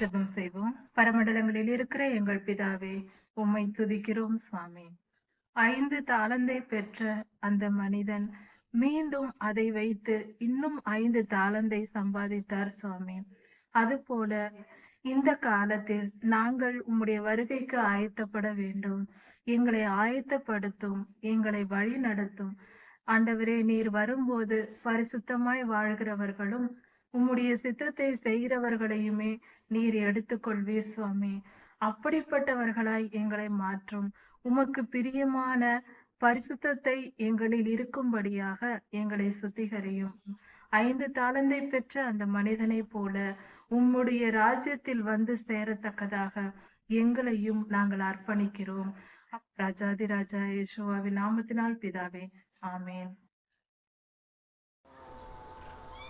ஜெபம் செய்வோம். பரமண்டலங்களில் இருக்கிற எங்கள் பிதாவே, உம்மை துதிக்கிறோம் சுவாமி. 5 தாலந்தை பெற்ற அந்த மனிதன் மீண்டும் அதை வைத்து இன்னும் 5 தாலந்தை சம்பாதித்தார் சுவாமி. அதுபோல இந்த காலத்தில் நாங்கள் உம்முடைய வருகைக்கு ஆயத்தப்பட வேண்டும். எங்களை ஆயத்தப்படுத்தும், எங்களை வழி நடத்தும். ஆண்டவரே, நீர் வரும்போது பரிசுத்தமாய் வாழ்கிறவர்களும் உம்முடைய சித்தத்தை செய்கிறவர்களையுமே நீர் எடுத்துக்கொள்வீர் சுவாமி. அப்படிப்பட்டவர்களாய் எங்களை மாற்றும். உமக்கு பிரியமான பரிசுத்தத்தை எங்களில் இருக்கும்படியாக எங்களை சுத்திகரியும். 5 தாலந்தை பெற்ற அந்த மனிதனைப் போல உம்முடைய ராஜ்யத்தில் வந்து சேரத்தக்கதாக எங்களையும் நாங்கள் அர்ப்பணிக்கிறோம். ராஜாதி ராஜா இயேசுவாவின் நாமத்தினால் பிதாவே, ஆமென்.